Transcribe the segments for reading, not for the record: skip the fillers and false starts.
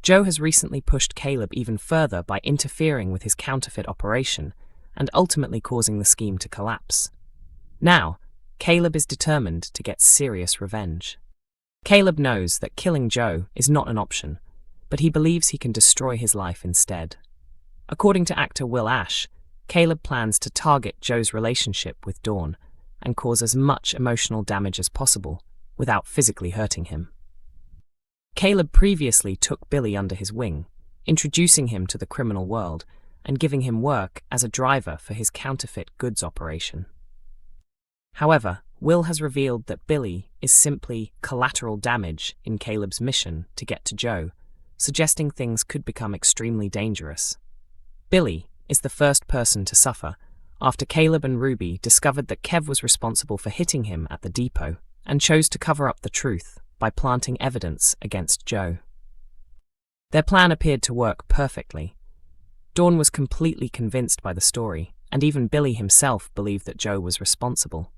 Joe has recently pushed Caleb even further by interfering with his counterfeit operation and ultimately causing the scheme to collapse. Now, Caleb is determined to get serious revenge. Caleb knows that killing Joe is not an option, but he believes he can destroy his life instead. According to actor Will Ash, Caleb plans to target Joe's relationship with Dawn and cause as much emotional damage as possible without physically hurting him. Caleb previously took Billy under his wing, introducing him to the criminal world and giving him work as a driver for his counterfeit goods operation. However, Will has revealed that Billy is simply collateral damage in Caleb's mission to get to Joe, suggesting things could become extremely dangerous. Billy is the first person to suffer after Caleb and Ruby discovered that Kev was responsible for hitting him at the depot and chose to cover up the truth by planting evidence against Joe. Their plan appeared to work perfectly. Dawn was completely convinced by the story, and even Billy himself believed that Joe was responsible.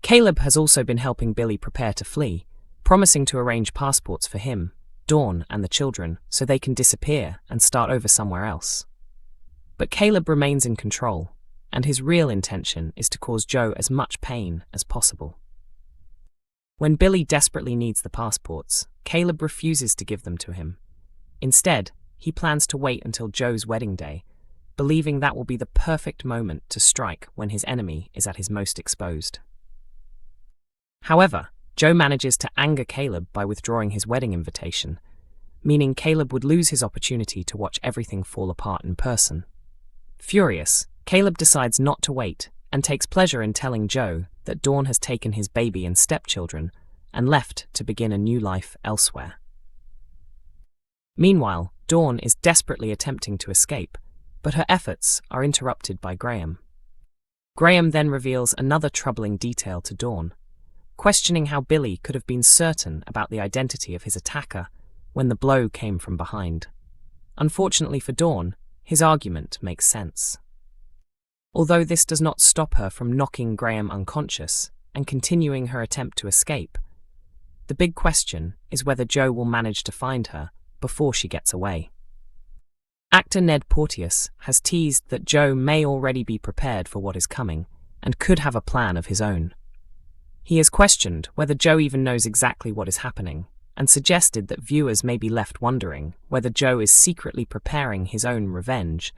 Caleb has also been helping Billy prepare to flee, promising to arrange passports for him, Dawn, and the children so they can disappear and start over somewhere else. But Caleb remains in control, and his real intention is to cause Joe as much pain as possible. When Billy desperately needs the passports, Caleb refuses to give them to him. Instead, he plans to wait until Joe's wedding day, believing that will be the perfect moment to strike when his enemy is at his most exposed. However, Joe manages to anger Caleb by withdrawing his wedding invitation, meaning Caleb would lose his opportunity to watch everything fall apart in person. Furious, Caleb decides not to wait and takes pleasure in telling Joe that Dawn has taken his baby and stepchildren and left to begin a new life elsewhere. Meanwhile, Dawn is desperately attempting to escape, but her efforts are interrupted by Graham. Graham then reveals another troubling detail to Dawn, questioning how Billy could have been certain about the identity of his attacker when the blow came from behind. Unfortunately for Dawn, his argument makes sense. Although this does not stop her from knocking Graham unconscious and continuing her attempt to escape, the big question is whether Joe will manage to find her before she gets away. Actor Ned Porteous has teased that Joe may already be prepared for what is coming and could have a plan of his own. He has questioned whether Joe even knows exactly what is happening and suggested that viewers may be left wondering whether Joe is secretly preparing his own revenge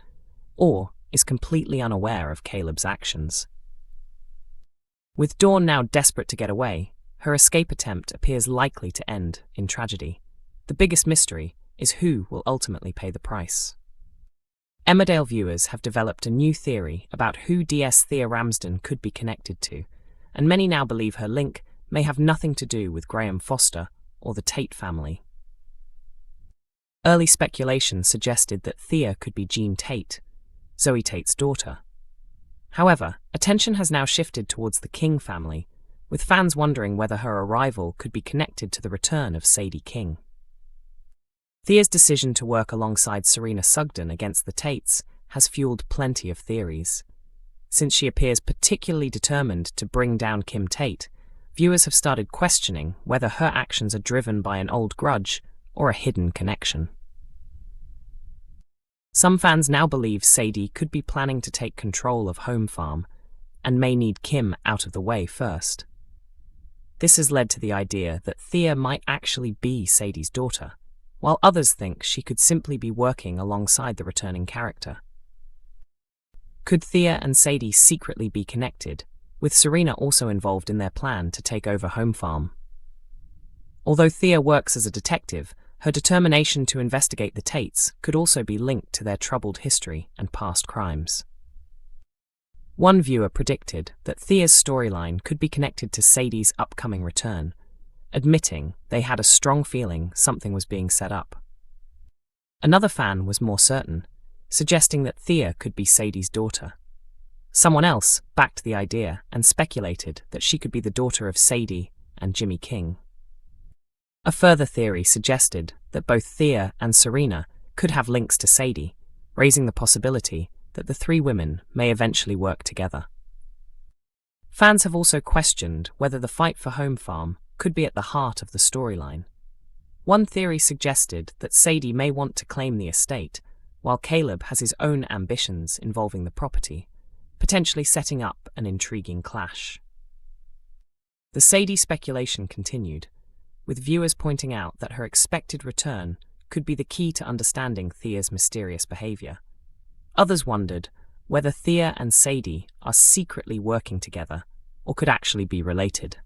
or is completely unaware of Caleb's actions. With Dawn now desperate to get away, her escape attempt appears likely to end in tragedy. The biggest mystery is who will ultimately pay the price. Emmerdale viewers have developed a new theory about who DS Thea Ramsden could be connected to, and many now believe her link may have nothing to do with Graham Foster or the Tate family. Early speculation suggested that Thea could be Jean Tate, Zoe Tate's daughter. However, attention has now shifted towards the King family, with fans wondering whether her arrival could be connected to the return of Sadie King. Thea's decision to work alongside Serena Sugden against the Tates has fueled plenty of theories. Since she appears particularly determined to bring down Kim Tate, viewers have started questioning whether her actions are driven by an old grudge or a hidden connection. Some fans now believe Sadie could be planning to take control of Home Farm and may need Kim out of the way first. This has led to the idea that Thea might actually be Sadie's daughter, while others think she could simply be working alongside the returning character. Could Thea and Sadie secretly be connected, with Serena also involved in their plan to take over Home Farm? Although Thea works as a detective, her determination to investigate the Tates could also be linked to their troubled history and past crimes. One viewer predicted that Thea's storyline could be connected to Sadie's upcoming return, admitting they had a strong feeling something was being set up. Another fan was more certain, suggesting that Thea could be Sadie's daughter. Someone else backed the idea and speculated that she could be the daughter of Sadie and Jimmy King. A further theory suggested that both Thea and Serena could have links to Sadie, raising the possibility that the three women may eventually work together. Fans have also questioned whether the fight for Home Farm could be at the heart of the storyline. One theory suggested that Sadie may want to claim the estate, while Caleb has his own ambitions involving the property, potentially setting up an intriguing clash. The Sadie speculation continued, with viewers pointing out that her expected return could be the key to understanding Thea's mysterious behavior. Others wondered whether Thea and Sadie are secretly working together or could actually be related.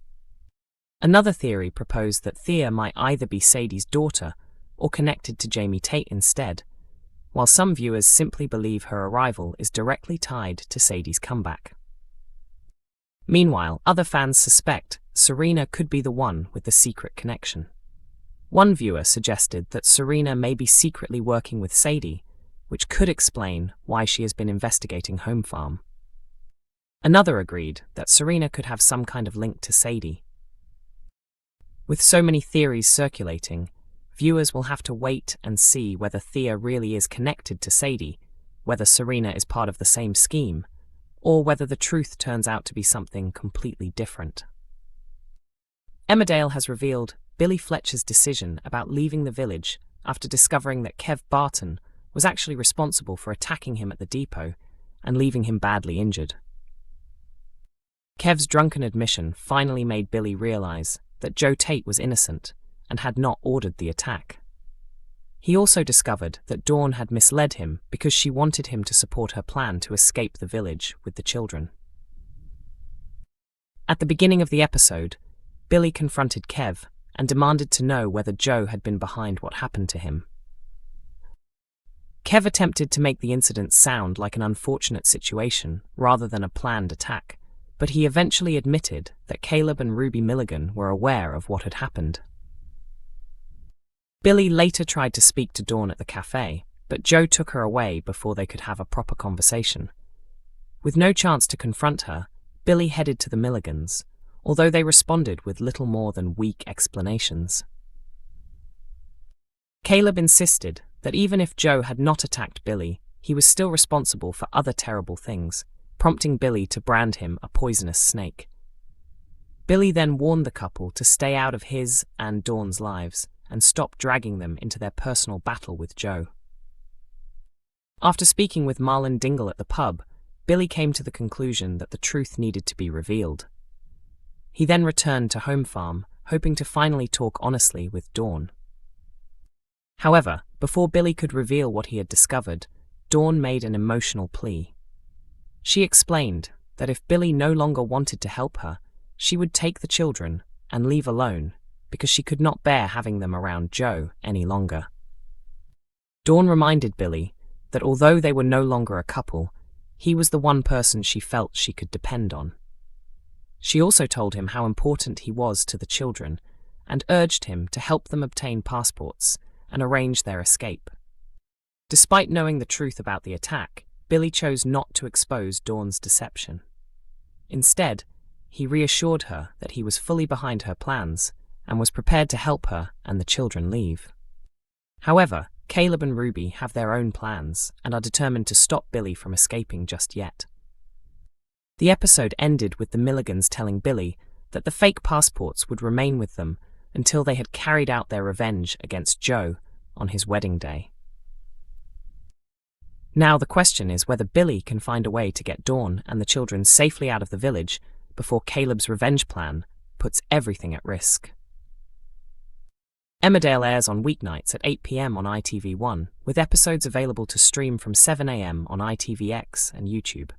Another theory proposed that Thea might either be Sadie's daughter or connected to Jamie Tate instead, while some viewers simply believe her arrival is directly tied to Sadie's comeback. Meanwhile, other fans suspect Serena could be the one with the secret connection. One viewer suggested that Serena may be secretly working with Sadie, which could explain why she has been investigating Home Farm. Another agreed that Serena could have some kind of link to Sadie. With so many theories circulating, viewers will have to wait and see whether Thea really is connected to Sadie, whether Serena is part of the same scheme, or whether the truth turns out to be something completely different. Emmerdale has revealed Billy Fletcher's decision about leaving the village after discovering that Kev Barton was actually responsible for attacking him at the depot and leaving him badly injured. Kev's drunken admission finally made Billy realize that Joe Tate was innocent and had not ordered the attack. He also discovered that Dawn had misled him because she wanted him to support her plan to escape the village with the children. At the beginning of the episode, Billy confronted Kev and demanded to know whether Joe had been behind what happened to him. Kev attempted to make the incident sound like an unfortunate situation rather than a planned attack, but he eventually admitted that Caleb and Ruby Milligan were aware of what had happened. Billy later tried to speak to Dawn at the cafe, but Joe took her away before they could have a proper conversation. With no chance to confront her, Billy headed to the Milligans, although they responded with little more than weak explanations. Caleb insisted that even if Joe had not attacked Billy, he was still responsible for other terrible things, prompting Billy to brand him a poisonous snake. Billy then warned the couple to stay out of his and Dawn's lives and stop dragging them into their personal battle with Joe. After speaking with Marlon Dingle at the pub, Billy came to the conclusion that the truth needed to be revealed. He then returned to Home Farm, hoping to finally talk honestly with Dawn. However, before Billy could reveal what he had discovered, Dawn made an emotional plea. She explained that if Billy no longer wanted to help her, she would take the children and leave alone because she could not bear having them around Joe any longer. Dawn reminded Billy that although they were no longer a couple, he was the one person she felt she could depend on. She also told him how important he was to the children and urged him to help them obtain passports and arrange their escape. Despite knowing the truth about the attack, Billy chose not to expose Dawn's deception. Instead, he reassured her that he was fully behind her plans and was prepared to help her and the children leave. However, Caleb and Ruby have their own plans and are determined to stop Billy from escaping just yet. The episode ended with the Milligans telling Billy that the fake passports would remain with them until they had carried out their revenge against Joe on his wedding day. Now the question is whether Billy can find a way to get Dawn and the children safely out of the village before Caleb's revenge plan puts everything at risk. Emmerdale airs on weeknights at 8 p.m. on ITV1, with episodes available to stream from 7 a.m. on ITVX and YouTube.